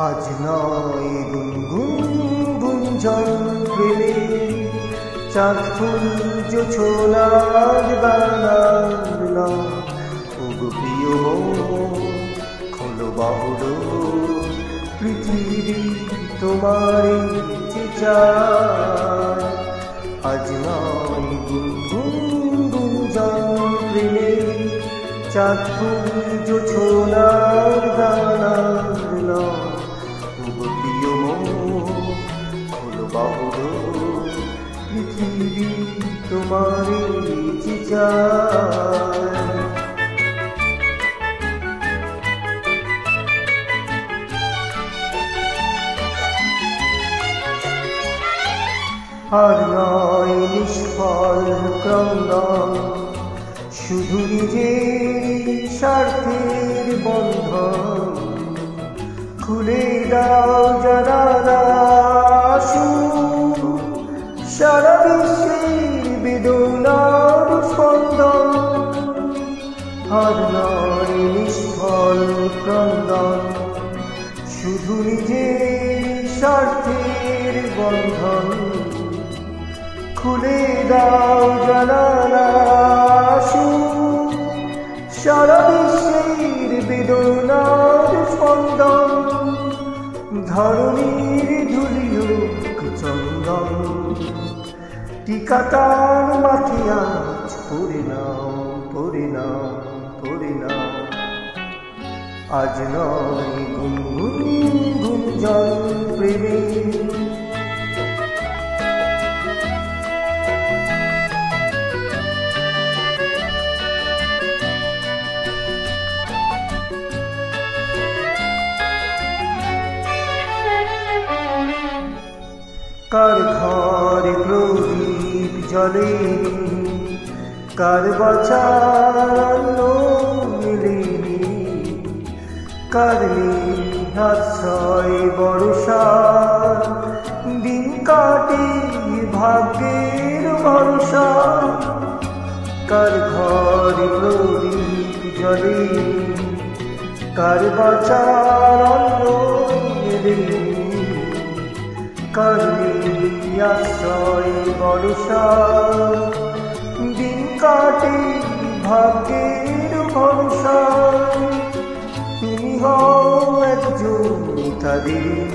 আজ নয় গুনগুন গুঞ্জন প্রেমে চাঁদ ফুল ছোলার গানা ওগো প্রিয় খোলো বাহুর পৃথিবী তোমারে চায়। আজ নয় গুনগুন গুঞ্জন প্রেমে চাঁদ ফুল ছোলার গানা পৃথিবী তোমারে চায়। আর নয় নিষ্ফল ক্রন্দন, শুধু নিজের স্বার্থের বন্ধন। খুলে দাও জানালা সারা বিশ্বের বেদনার স্পন্দন। আর নয় নিষ্ফল ক্রন্দন, শুধু নিজের স্বার্থের বন্ধন। খুলে দাও জানালা সারা বিশ্বের বেদনার স্পন্দন। ধরণীর ধুলিও চন্দন, টিকা তার মাথে আজ পড়ে নাও, পড়ে নাও, পড়ে নাও। আজ নয় গুনগুন গুঞ্জন প্রেমে কার ঘরে প্রদীপ জ্বলে, কার বাঁচার মেলেনি, কার আশ্রয় ভরসা দিন কাটে ভাগ্যের ভরসা। কার ঘরে প্রদীপ জ্বলে, কার বাঁচার মেলেনি, কার আশ্রয় ভরসা দিন কাটে ভাগ্যের ভরসা। তুমি হও একজন তাদের,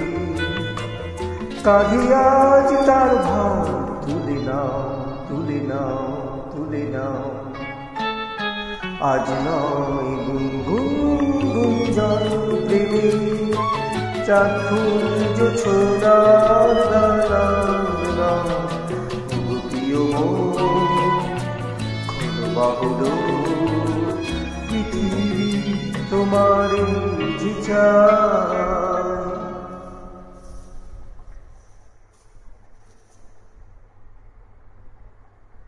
কাঁধে আজ তার ভার তুলে নাও, তুলে নাও, তুলে নাও। আজ নয় গুনগুন গুঞ্জন প্রেমে চাঁদ ফুল ছোলার গানা। প্রিয় খোলো বাহুর পৃথিবী তোমারে চায়।